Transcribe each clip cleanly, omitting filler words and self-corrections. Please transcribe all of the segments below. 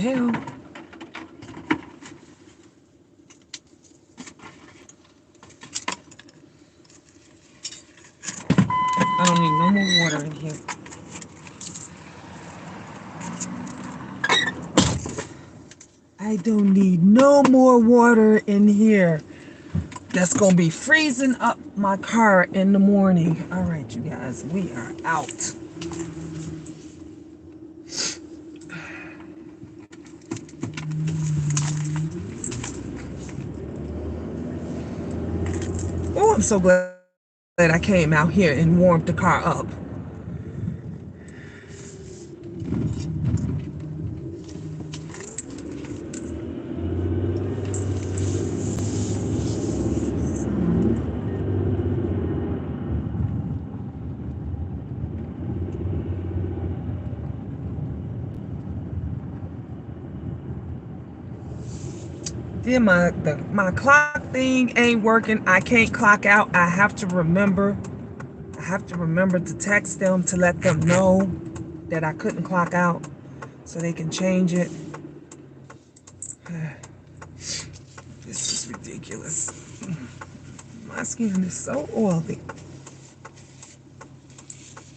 hell? I don't need no more water in here. I don't need no more water in here. That's going to be freezing up my car in the morning. All right, you guys, we are out. Oh, I'm so glad I came out here and warmed the car up. Then my clock thing ain't working. I can't clock out. I have to remember to text them to let them know that I couldn't clock out so they can change it. This is ridiculous. My skin is so oily.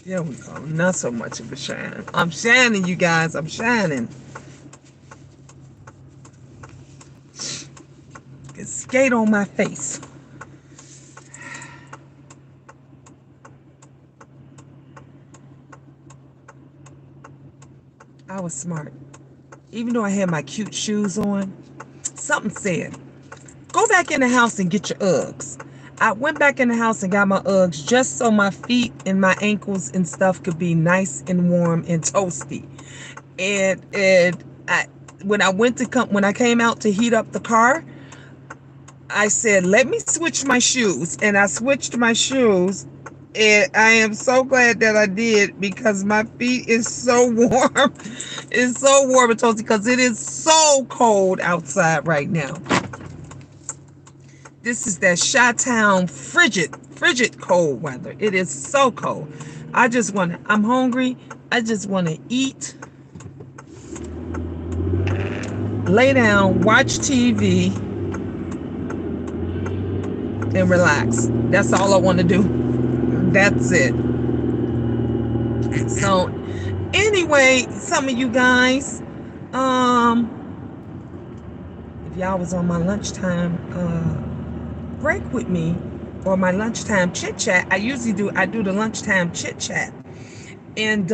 There we go. Not so much of a shine. I'm shining, you guys. I'm shining. It's skate on my face. I was smart. Even though I had my cute shoes on, something said, go back in the house and get your Uggs. I went back in the house and got my Uggs just so my feet and my ankles and stuff could be nice and warm and toasty. And when I came out to heat up the car, I said, let me switch my shoes. And I switched my shoes. And I am so glad that I did because my feet is so warm. It's so warm and toasty because it is so cold outside right now. This is that Chi-Town frigid cold weather. It is so cold. I'm hungry. I just want to eat, lay down, watch TV, and relax. That's all I want to do. That's it. So anyway, some of you guys, if y'all was on my lunchtime break with me or my lunchtime chit-chat, I do the lunchtime chit-chat. And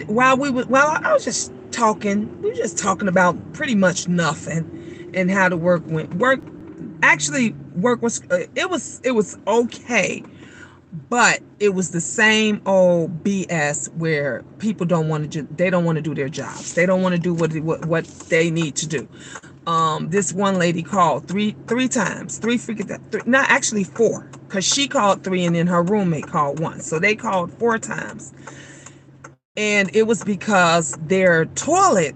while I was just talking, we were just talking about pretty much nothing and how the work went. Work was it was okay, but it was the same old BS where people don't want to do their jobs. They don't want to do what they need to do. This one lady called three times, not actually four, because she called 3 and then her roommate called 1. So they called 4 times. And it was because their toilet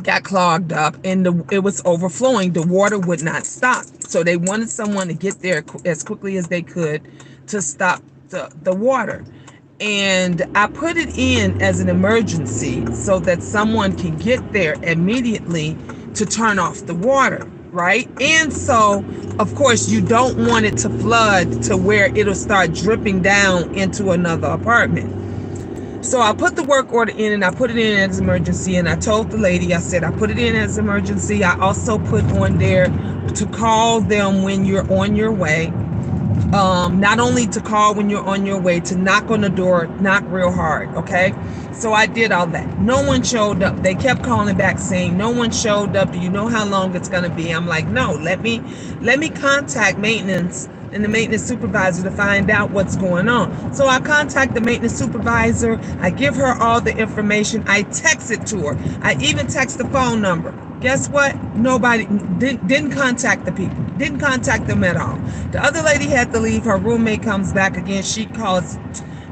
got clogged up and it was overflowing. The water would not stop. So they wanted someone to get there as quickly as they could to stop the water. And I put it in as an emergency so that someone can get there immediately to turn off the water, right? And so, of course, you don't want it to flood to where it'll start dripping down into another apartment. So I put the work order in and I put it in as emergency, and I told the lady, I said, I put it in as emergency. I also put on there to call them when you're on your way. Not only to call when you're on your way, to knock on the door, knock real hard, okay? So I did all that. No one showed up. They kept calling back saying, no one showed up. Do you know how long it's going to be? I'm like, no, let me contact maintenance and the maintenance supervisor to find out what's going on. So I contact the maintenance supervisor. I give her all the information. I text it to her. I even text the phone number. Guess what? Nobody didn't contact the people. Didn't contact them at all. The other lady had to leave. Her roommate comes back again. She calls,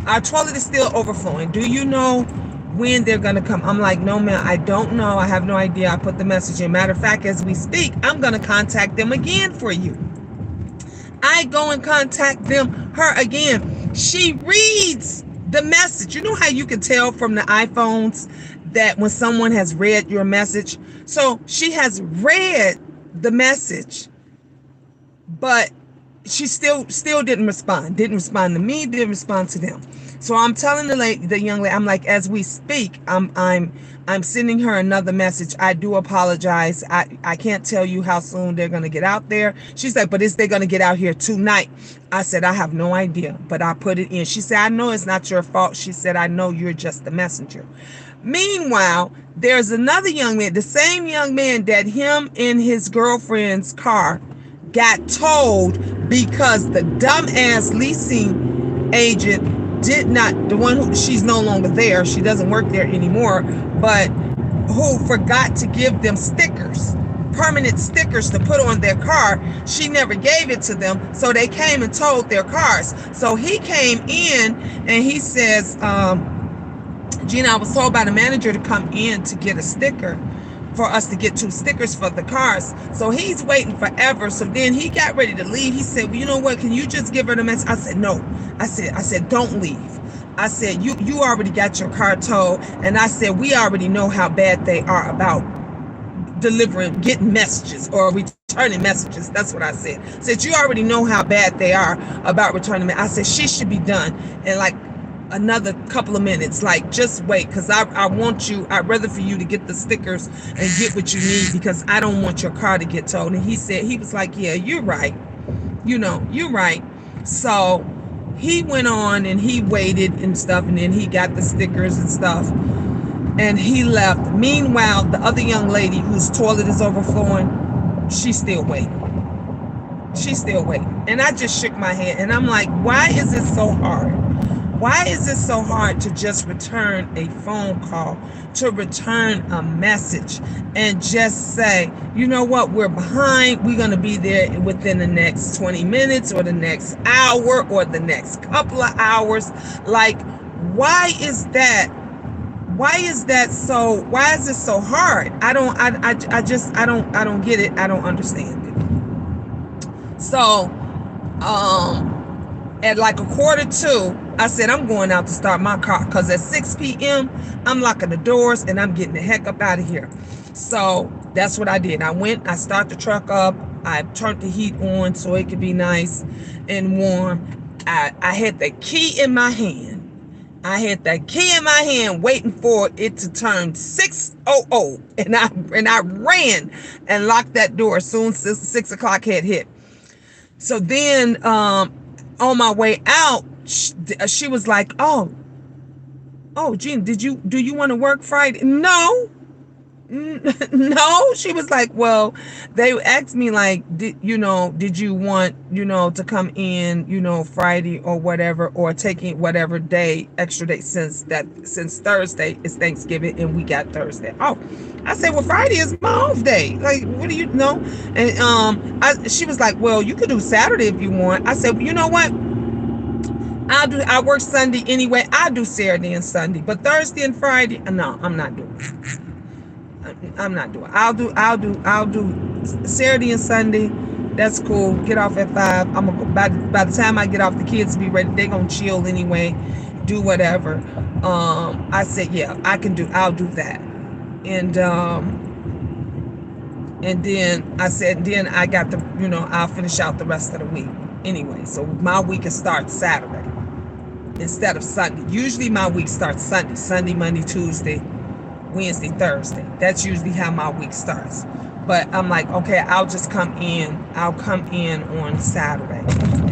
our toilet is still overflowing. Do you know when they're going to come? I'm like, no, ma'am, I don't know. I have no idea. I put the message in. Matter of fact, as we speak, I'm going to contact them again for you. I go and contact her again. She reads the message. You know how you can tell from the iPhones that when someone has read your message. So she has read the message, but she still didn't respond. Didn't respond to me, didn't respond to them. So I'm telling the young lady, I'm like, as we speak, I'm sending her another message. I do apologize. I can't tell you how soon they're gonna get out there. She's like, but is they gonna get out here tonight? I said, I have no idea, but I put it in. She said, I know it's not your fault. She said, I know you're just the messenger. Meanwhile, there's another young man, the same young man that him and his girlfriend's car got towed because the dumbass leasing agent did not, the one who, she's no longer there, she doesn't work there anymore, but who forgot to give them stickers, permanent stickers to put on their car. She never gave it to them, so they came and towed their cars. So he came in and he says, Gina, I was told by the manager to come in to get a sticker, for us to get 2 stickers for the cars. So he's waiting forever. So then he got ready to leave. He said, well, you know what? Can you just give her the message? I said, no. I said, don't leave. I said, you already got your car towed. And I said, we already know how bad they are about getting messages or returning messages. That's what I said. I said, you already know how bad they are about returning. I said, she should be done in like another couple of minutes. Like, just wait, because I'd rather for you to get the stickers and get what you need, because I don't want your car to get towed. And he was like, yeah, you're right. You're right. So he went on and he waited and stuff, and then he got the stickers and stuff, and he left. Meanwhile, the other young lady whose toilet is overflowing, she's still waiting. And I just shook my head and I'm like, why is it so hard? Why is it so hard to just return a phone call, to return a message, and just say, you know what, we're behind. We're going to be there within the next 20 minutes or the next hour or the next couple of hours. Like, why is that? Why is it so hard? I don't get it. I don't understand it. So, at like 1:45, I said, I'm going out to start my car, because at 6 p.m., I'm locking the doors and I'm getting the heck up out of here. So that's what I did. I started the truck up. I turned the heat on so it could be nice and warm. I had the key in my hand. Waiting for it to turn 6:00. And I ran and locked that door as soon as 6 o'clock had hit. So then, on my way out, she was like, oh, Gene, do you want to work Friday? No. No. She was like, well, they asked me, like, did you want, to come in, Friday or whatever, or taking whatever extra day, since Thursday is Thanksgiving and we got Thursday. Oh, I said, well, Friday is my off day. Like, what do you know? And she was like, well, you could do Saturday if you want. I said, well, you know what? I work Sunday anyway. I do Saturday and Sunday, but Thursday and Friday, no, I'm not doing it. I'm not doing it. I'll do Saturday and Sunday. That's cool. Get off at 5. I'm gonna go, by the time I get off, the kids be ready. They're gonna chill anyway, do whatever. I said, yeah, I'll do that. And then I said, then I got I'll finish out the rest of the week anyway. So my week will start Saturday instead of Sunday. Usually my week starts Sunday, Monday, Tuesday, Wednesday, Thursday. That's usually how my week starts. But I'm like, okay, I'll come in on Saturday.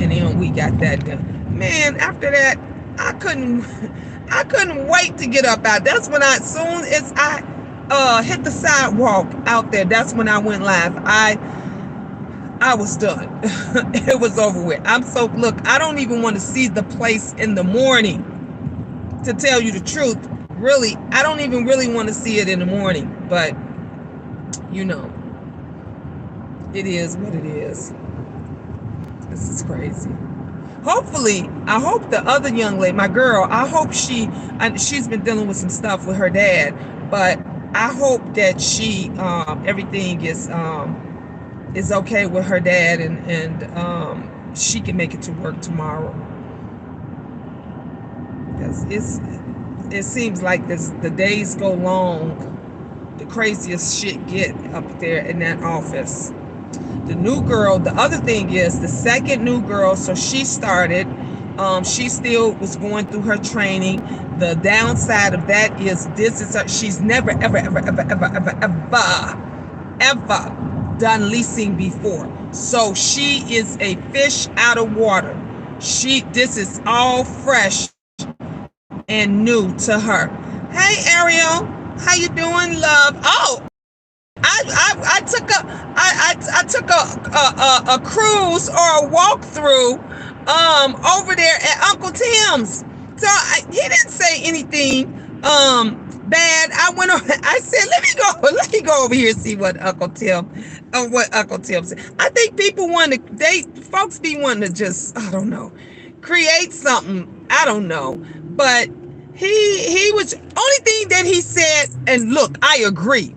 And then we got that done. Man, after that, I couldn't wait to get up out. That's when as soon as I hit the sidewalk out there, that's when I went live. I was done. It was over with. Look, I don't even want to see the place in the morning, to tell you the truth. Really, I don't even really want to see it in the morning, but it is what it is. This is crazy. Hopefully, I hope the other young lady, my girl, I hope she's been dealing with some stuff with her dad, but I hope that everything is okay with her dad, and she can make it to work tomorrow. Because it seems like the days go long, the craziest shit get up there in that office. The new girl, the other thing is the second new girl, so she started, she still was going through her training. The downside of that is she's never, ever, ever, ever, ever, ever, ever done leasing before. So she is a fish out of water. This is all fresh and new to her. Hey Ariel, how you doing, love? Oh, I took a cruise or a walkthrough over there at Uncle Tim's. So he didn't say anything bad. I said let me go over here and see what Uncle Tim said. I think people folks be wanting to just, I don't know, create something. I don't know. But he was, only thing that he said, and look, I agree.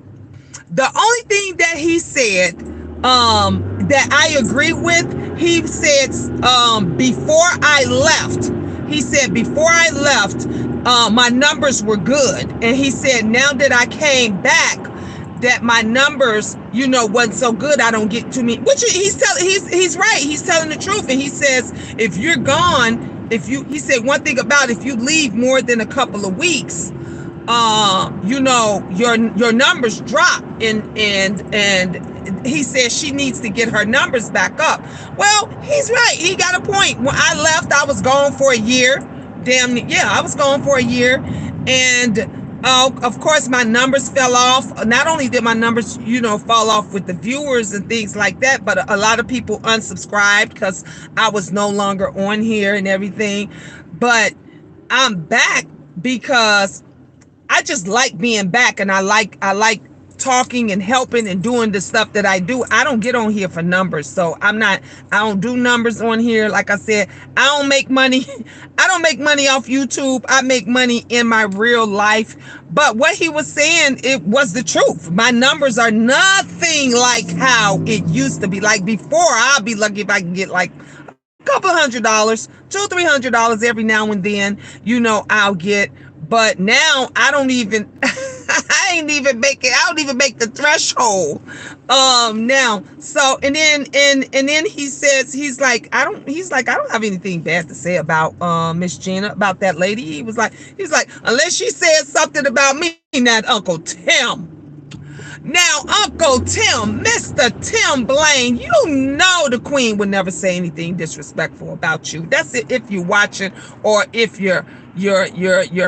The only thing that he said that I agree with, he said before I left, my numbers were good. And he said now that I came back, that my numbers, wasn't so good. I don't get too many, which he's right. He's telling the truth. And he says, if you're gone, he said one thing about if you leave more than a couple of weeks, your numbers drop, and he says she needs to get her numbers back up. Well, he's right. He got a point. When I left, I was gone for a year. I was gone for a year, and of course my numbers fell off. Not only did my numbers, fall off with the viewers and things like that, but a lot of people unsubscribed because I was no longer on here and everything. But I'm back because I just like being back, and I like talking and helping and doing the stuff that I do. I don't get on here for numbers, so I don't do numbers on here. Like I said, I don't make money. I don't make money off YouTube. I make money in my real life. But what he was saying, it was the truth. My numbers are nothing like how it used to be. Like before, I'll be lucky if I can get like a couple $100, $200-$300 every now and then, I'll get. But now I don't even I don't even make the threshold now. So and then he says, he's like I don't have anything bad to say about Miss Gina, about that lady. He's like unless she said something about me, not Uncle Tim. Now, Uncle Tim, Mr. Tim Blaine, the Queen would never say anything disrespectful about you. That's it, if you're watching, or if your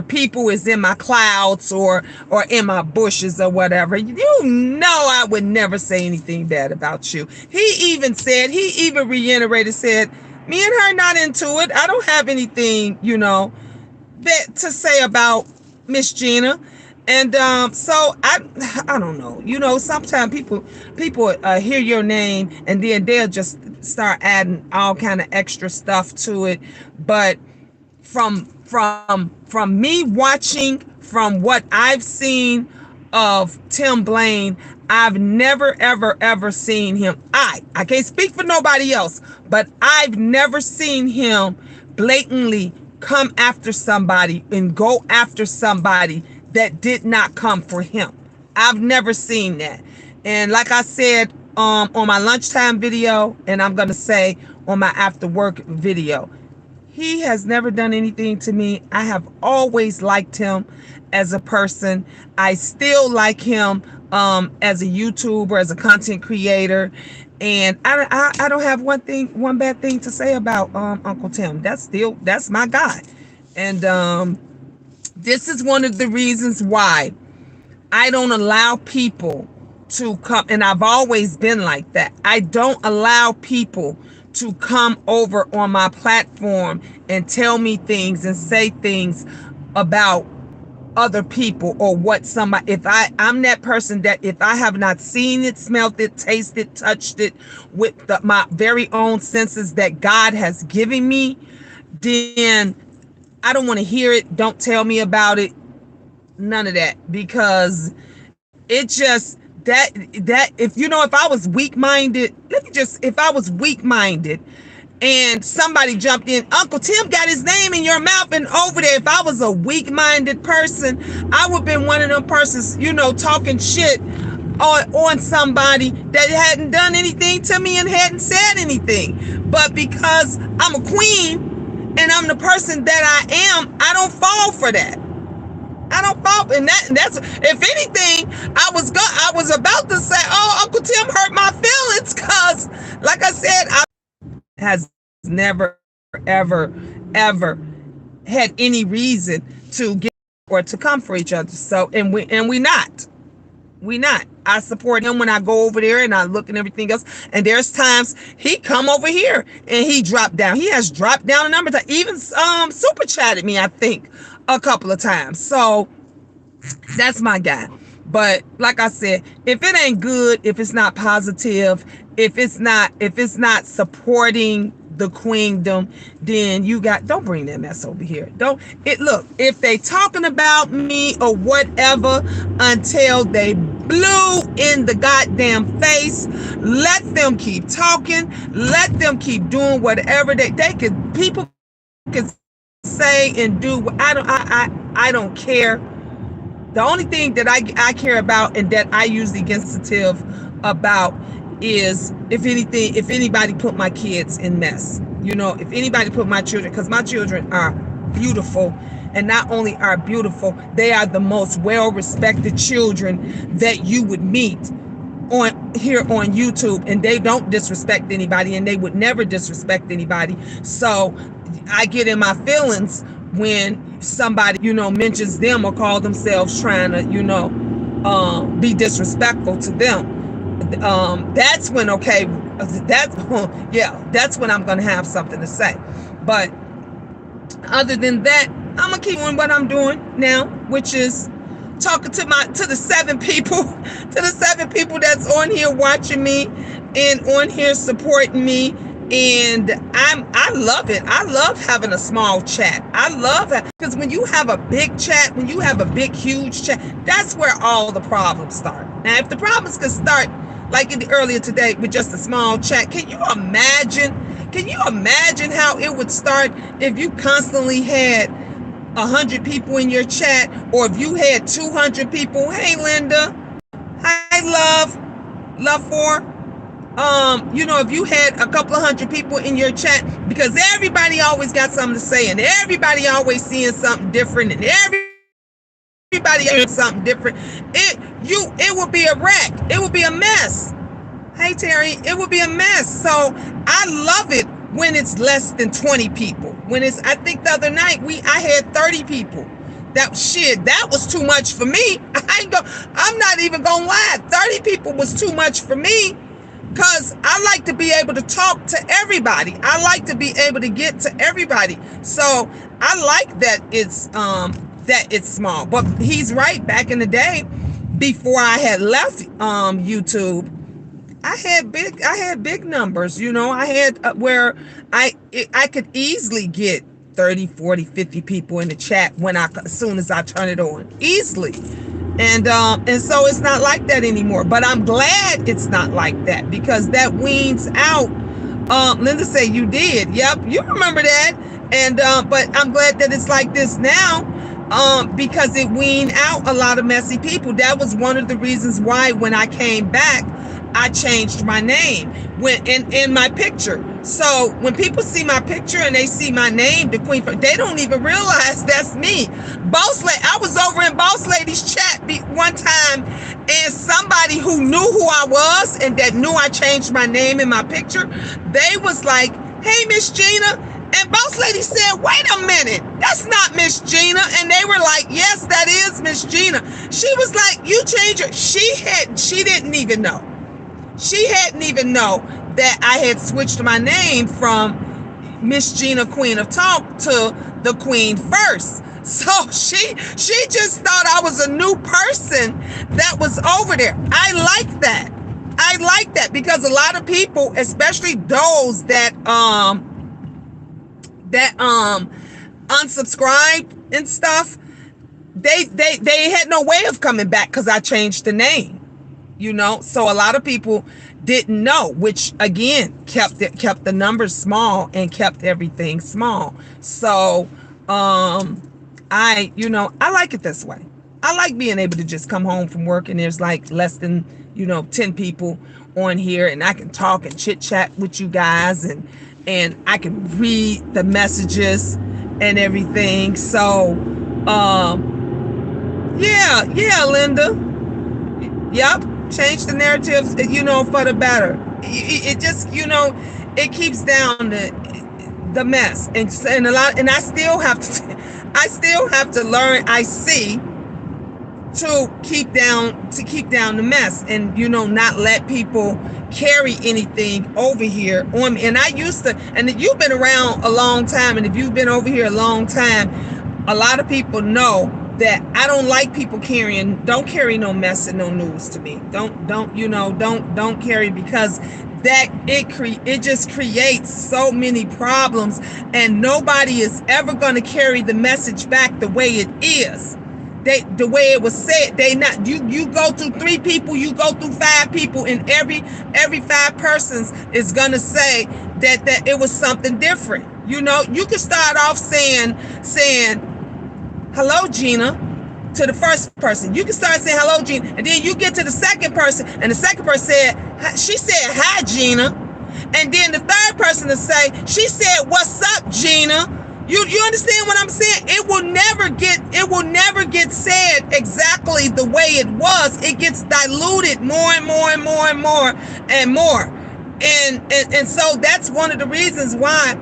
people is in my clouds or in my bushes or whatever. I would never say anything bad about you. He even reiterated, said, me and her not into it. I don't have anything, that to say about Miss Gina. And so I don't know. Sometimes people hear your name and then they'll just start adding all kind of extra stuff to it. But from me watching, from what I've seen of Tim Blaine, I've never ever seen him. I can't speak for nobody else, but I've never seen him blatantly come after somebody and go after somebody that did not come for him. I've never seen that. And like I said on my lunchtime video, and I'm going to say on my after work video, he has never done anything to me. I have always liked him as a person. I still like him as a YouTuber, as a content creator. And I don't have one bad thing to say about Uncle Tim. That's my guy. And this is one of the reasons why I don't allow people to come, and I've always been like that. I don't allow people to come over on my platform and tell me things and say things about other people or what somebody, I'm that person that if I have not seen it, smelled it, tasted, touched it with my very own senses that God has given me, then I don't want to hear it. Don't tell me about it. None of that, because it just that if I was weak-minded, if I was weak-minded and somebody jumped in. Uncle Tim got his name in your mouth and over there. If I was a weak-minded person, I would have been one of them persons, talking shit on somebody that hadn't done anything to me and hadn't said anything. But because I'm a queen and I'm the person that I am, I don't fall for that. I don't fall, and that's, if anything, I was about to say, oh, Uncle Tim hurt my feelings, because, like I said, I has never, ever, ever had any reason to get or to come for each other. So, and we not. I support him when I go over there and I look and everything else. And there's times he come over here and he dropped down. He has dropped down a number of times, even super chatted me, I think, a couple of times. So that's my guy. But like I said, if it ain't good, if it's not positive, if it's not supporting the queendom, then don't bring that mess over here. Look, if they talking about me or whatever until they blue in the goddamn face, let them keep talking, let them keep doing whatever they could. People can say and do. I don't care. The only thing that I care about and that I usually get sensitive about is if anybody put my kids in mess. If anybody put my children, because my children are beautiful, and not only are beautiful, they are the most well-respected children that you would meet here on YouTube, and they don't disrespect anybody, and they would never disrespect anybody. So I get in my feelings when somebody, mentions them or call themselves trying to, be disrespectful to them. That's when, that's when I'm going to have something to say. But other than that, I'm going to keep doing what I'm doing now, which is talking to the 7 people, that's on here watching me and on here supporting me. And I love it. I love having a small chat. I love it because when you have a big chat, when you have a big, huge chat, that's where all the problems start. Now, if the problems could start like earlier today with just a small chat, can you imagine how it would start if you constantly had 100 people in your chat, or if you had 200 people? Hey, Linda. Hi, love for. If you had a couple of hundred people in your chat, because everybody always got something to say, and everybody always seeing something different, and everybody hearing something different, it would be a wreck. It would be a mess. Hey, Terry, it would be a mess. So I love it when it's less than 20 people. I think the other night I had 30 people. That was too much for me. I'm not even gonna lie. 30 people was too much for me. Because I like to be able to talk to everybody. I like to be able to get to everybody. So I like that it's small. But he's right. Back in the day, before I had left YouTube, I had big numbers. I had where I could easily get 30, 40, 50 people in the chat as soon as I turn it on. Easily. And so it's not like that anymore. But I'm glad it's not like that, because that weans out. Linda said you did. Yep, you remember that. And but I'm glad that it's like this now, because it weaned out a lot of messy people. That was one of the reasons why when I came back, I changed my name when in my picture. So when people see my picture and they see my name, the Queen, they don't even realize that's me. Boss Lady, I was over in Boss Lady's chat one time, and somebody who knew who I was and that knew I changed my name in my picture, they was like, "Hey, Miss Gina." And Boss Lady said, "Wait a minute, that's not Miss Gina." And they were like, "Yes, that is Miss Gina." She was like, "You changed her." She didn't even know. She hadn't even know that I had switched my name from Miss Gina Queen of Talk to the Queen First. So she just thought I was a new person that was over there. I like that because a lot of people, especially those that unsubscribed and stuff, they had no way of coming back because I changed the name. So a lot of people, didn't know, which again kept the numbers small and kept everything small. So I like it this way. I like being able to just come home from work and there's like less than 10 people on here, and I can talk and chit chat with you guys, and I can read the messages and everything. So yeah, Linda. Yep, change the narrative, for the better. It just, it keeps down the mess, and a lot, and I still have to learn. I see to keep down the mess, and not let people carry anything over here on me. And I used to, and you've been around a long time, and if you've been over here a long time, a lot of people know that I don't like people don't carry no mess and no news to me. Don't carry, because that it just creates so many problems, and nobody is ever going to carry the message back the way it is. The way it was said, you go through 3 people, you go through 5 people, and every 5 persons is gonna say that it was something different. You can start off saying hello, Gina, to the first person. You can start saying hello, Gina, and then you get to the second person, and the second person she said hi, Gina, and then the third person to say, she said, what's up, Gina? You understand what I'm saying? It will never get said exactly the way it was. It gets diluted more and more and more and more and more. And so that's one of the reasons why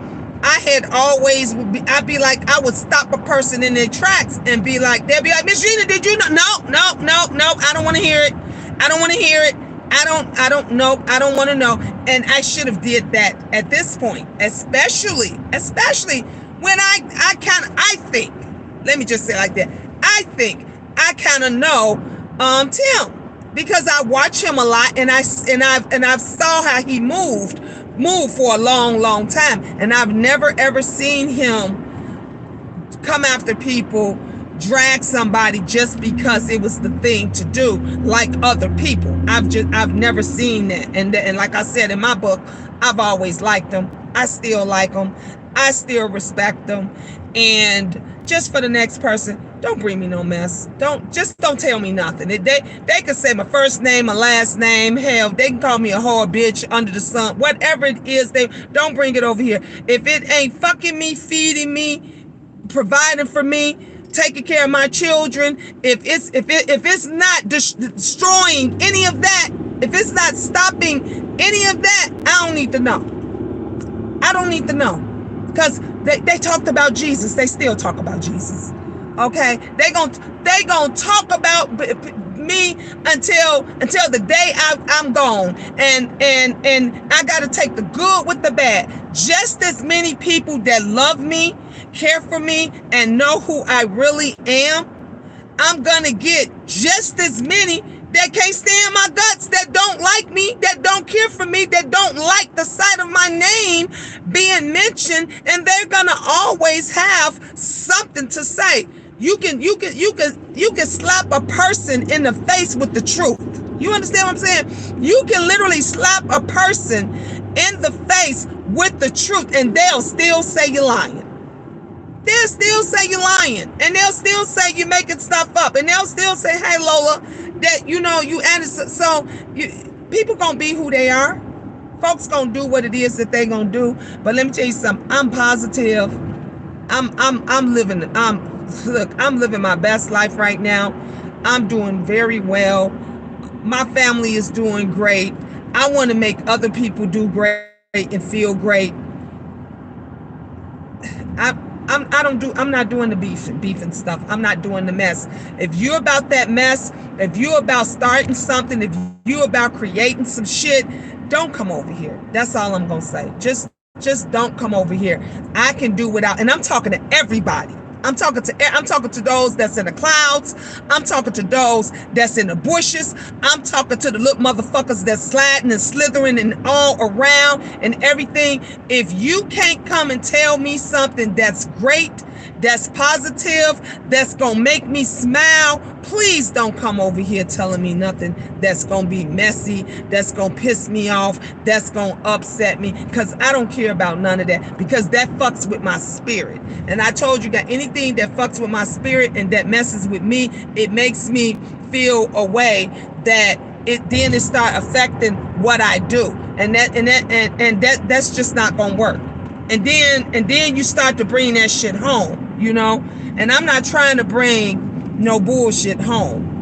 I had always I'd be like, I would stop a person in their tracks and be like, they'll be like, Miss Gina, did you know? No, I don't want to hear it. I don't want to hear it. I don't know. I don't want to know. And I should have did that at this point, especially when I think, let me just say it like that. I think I kind of know Tim, because I watch him a lot, and I've saw how he moved for a long time, and I've never ever seen him come after people, drag somebody just because it was the thing to do, like other people. I've never seen that. And like I said in my book, I've always liked them. I still like them. I still respect them. And just for the next person, don't bring me no mess. Don't tell me nothing. They can say my first name, my last name. Hell, they can call me a whore, bitch, under the sun. Whatever it is, they don't bring it over here. If it ain't fucking me, feeding me, providing for me, taking care of my children, if it's not destroying any of that, if it's not stopping any of that, I don't need to know. I don't need to know. Because they talked about Jesus. They still talk about Jesus. Okay? They gonna talk about me until the day I'm gone. And I gotta take the good with the bad. Just as many people that love me, care for me, and know who I really am, I'm gonna get just as many that can't stand my guts, that don't like me, that don't care for me, that don't like the sight of my name being mentioned, and they're gonna always have something to say. You can slap a person in the face with the truth. You understand what I'm saying? You can literally slap a person in the face with the truth, and they'll still say you're lying. They'll still say you're lying, and they'll still say you're making stuff up, and they'll still say, hey, Lola, that you added. So people gonna be who they are. Folks gonna do what it is that they gonna do. But let me tell you something. I'm positive. I'm living my best life right now. I'm doing very well. My family is doing great. I want to make other people do great and feel great. I'm not doing the beef and stuff. I'm not doing the mess. If you're about that mess, if you're about starting something, if you're about creating some shit, don't come over here. That's all I'm gonna say. Just don't come over here. I can do without, and I'm talking to everybody. I'm talking to those that's in the clouds. I'm talking to those that's in the bushes. I'm talking to the little motherfuckers that's sliding and slithering and all around and everything. If you can't come and tell me something that's great that's positive, that's gonna make me smile. Please don't come over here telling me nothing that's gonna be messy, that's gonna piss me off, that's gonna upset me, because I don't care about none of that, because that fucks with my spirit. And I told you that anything that fucks with my spirit and that messes with me, it makes me feel a way that it start affecting what I do, and that's just not gonna work. And then you start to bring that shit home, and I'm not trying to bring no bullshit home.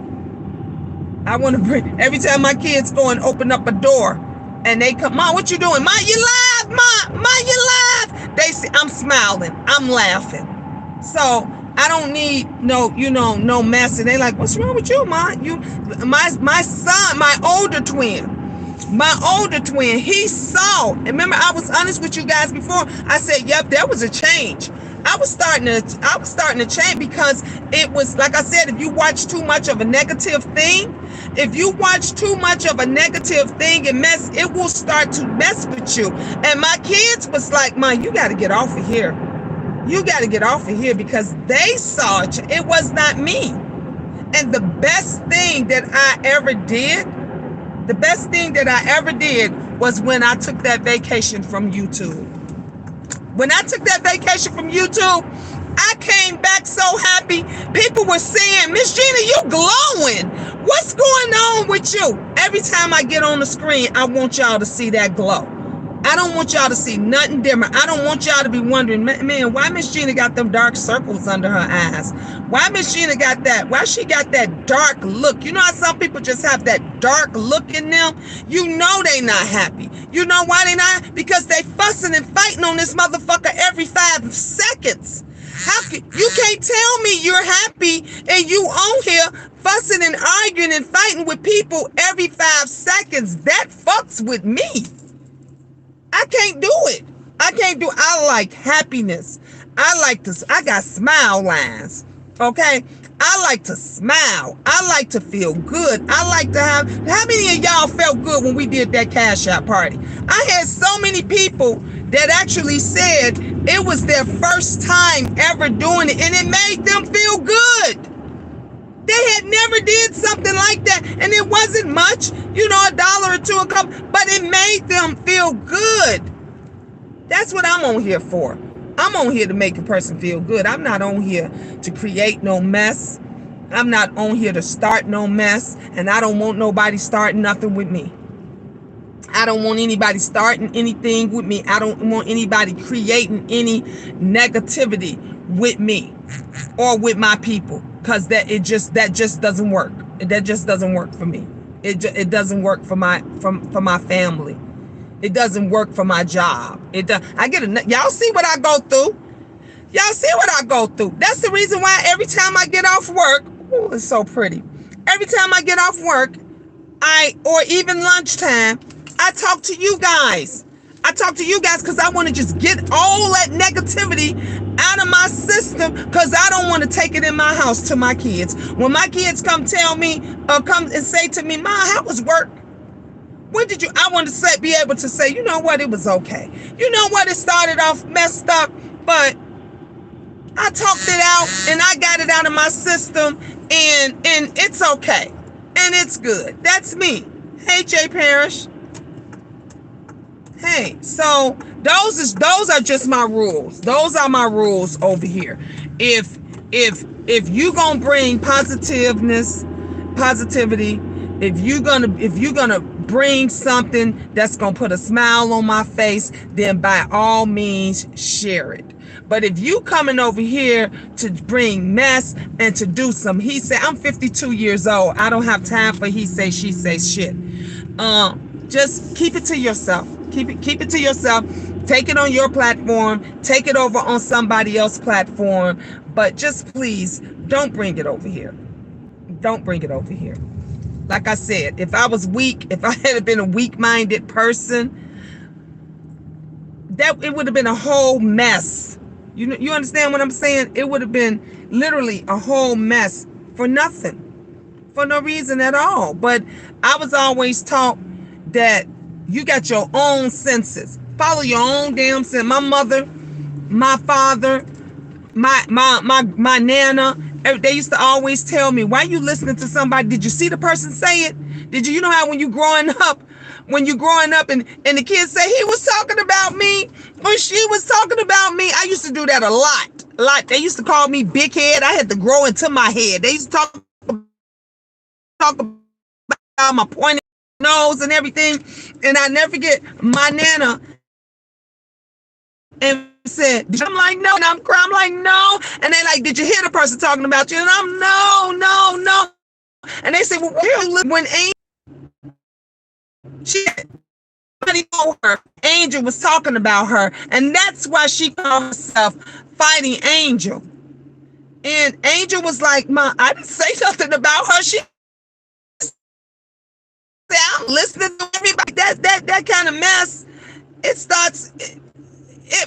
I want to bring, every time my kids go and open up a door and they come, Mom, what you doing? Mom, you live, Mom, you live. They see I'm smiling, I'm laughing. So I don't need no mess. And they like, what's wrong with you, Mom? My son, my older twin, he saw, and remember I was honest with you guys before. I said, yep, there was a change. I was starting to change, because it was, like I said, if you watch too much of a negative thing, it will start to mess with you. And my kids was like, Mom, you got to get off of here. You got to get off of here, because they saw it. It was not me. And the best thing that I ever did was when I took that vacation from YouTube. When I took that vacation from YouTube, I came back so happy. People were saying, Miss Gina, you glowing. What's going on with you? Every time I get on the screen, I want y'all to see that glow. I don't want y'all to see nothing different. I don't want y'all to be wondering, man, why Miss Gina got them dark circles under her eyes? Why Miss Gina got that? Why she got that dark look? You know how some people just have that dark look in them? You know they not happy. You know why they not? Because they fussing and fighting on this motherfucker every 5 seconds. You can't tell me you're happy and you on here fussing and arguing and fighting with people every 5 seconds. That fucks with me. I can't do it. I like happiness. I got smile lines. Okay? I like to smile. I like to feel good. I like to have, how many of y'all felt good when we did that cash out party? I had so many people that actually said it was their first time ever doing it, and it made them feel good. They had never did something like that, and it wasn't much, $1 or $2 a cup, but it made them feel good. That's what I'm on here for. I'm on here to make a person feel good. I'm not on here to create no mess. I'm not on here to start no mess, and I don't want nobody starting nothing with me. I don't want anybody starting anything with me. I don't want anybody creating any negativity with me or with my people, because that just doesn't work. That just doesn't work for me. It doesn't work for my family. It doesn't work for my job. Y'all see what I go through. That's the reason why every time I get off work, ooh, it's so pretty. Every time I get off work, or even lunchtime, I talk to you guys. Because I want to just get all that negativity out of my system, because I don't want to take it in my house to my kids. When my kids come tell me, or come and say to me, Mom, how was work? What did you, I want to be able to say, you know what, it was okay. You know what, it started off messed up, but I talked it out and I got it out of my system, and it's okay. And it's good. That's me. Hey, Jay Parrish. Hey, so those are just my rules. Those are my rules over here. If you gonna bring positivity, if you're gonna bring something that's gonna put a smile on my face, then by all means share it. But if you coming over here to bring mess and to do some he say, I'm 52 years old. I don't have time for he say, she say shit. Just keep it to yourself. Keep it to yourself. Take it on your platform. Take it over on somebody else's platform. But just please don't bring it over here. Don't bring it over here. Like I said, if I was weak, if I had been a weak-minded person, that it would have been a whole mess. You understand what I'm saying? It would have been literally a whole mess for nothing, for no reason at all. But I was always taught that you got your own senses. Follow your own damn sense. My mother, my father, my nana, they used to always tell me, why you listening to somebody? Did you see the person say it? Did you know how when you growing up, and the kids say he was talking about me or she was talking about me? I used to do that a lot. They used to call me big head. I had to grow into my head. They used to talk about my pointed nose and everything. And I never forget my nana and said, I'm like, no. And I'm crying. I'm like, no. And they like, did you hear the person talking about you? And I'm, no. And they say, well, when Angel was talking about her, and that's why she called herself Fighting Angel. And Angel was like, Ma, I didn't say nothing about her. She said, I'm listening to everybody. That kind of mess, it starts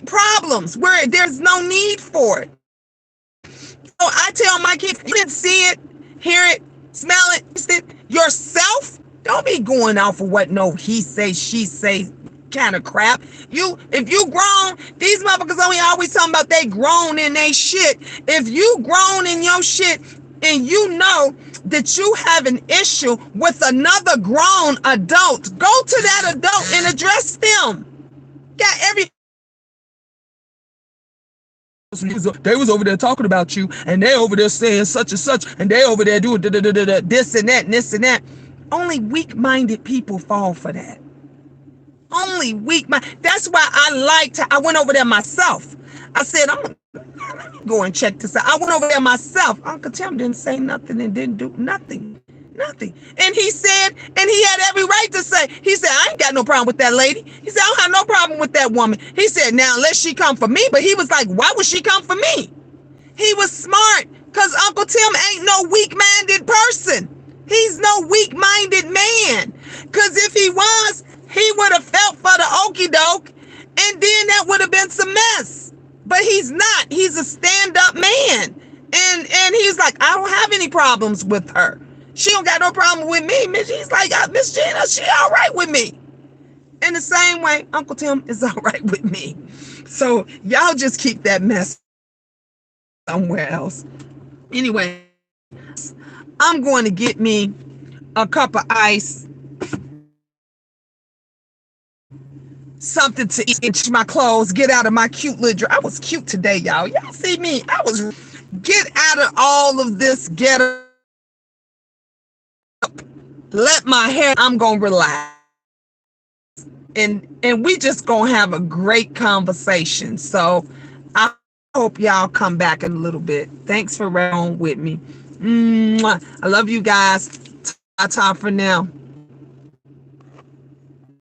problems where there's no need for it. So I tell my kids, you didn't see it, hear it, smell it, taste it yourself. Don't be going off of what no he say, she say kind of crap. If you grown, these motherfuckers only always talking about they grown in they shit. If you grown in your shit and you know that you have an issue with another grown adult, go to that adult and address them. Got every they was over there talking about you, and they over there saying such and such, and they over there doing this and that and this and that. Only weak-minded people fall for that. Only weak-minded. That's why I went over there myself. I said, let me go and check this out. I went over there myself. Uncle Tim didn't say nothing and didn't do nothing. Nothing. And he said, and he had every right to say, he said, I ain't got no problem with that lady. He said, I don't have no problem with that woman. He said, now, unless she come for me. But he was like, why would she come for me? He was smart, because Uncle Tim ain't no weak-minded person. He's no weak-minded man. Because if he was, he would have felt for the okie doke, and then that would have been some mess. But he's not. He's a stand-up man. And he's like, I don't have any problems with her. She don't got no problem with me. He's like, Miss Gina, she all right with me. In the same way, Uncle Tim is all right with me. So y'all just keep that mess somewhere else. Anyway, I'm going to get me a cup of ice, something to eat, itch my clothes, get out of my cute little dress. I was cute today, y'all. Y'all see me? Get out of all of this, get up, let my hair, I'm going to relax. And we just going to have a great conversation. So I hope y'all come back in a little bit. Thanks for riding with me. I love you guys. Ta-ta for now.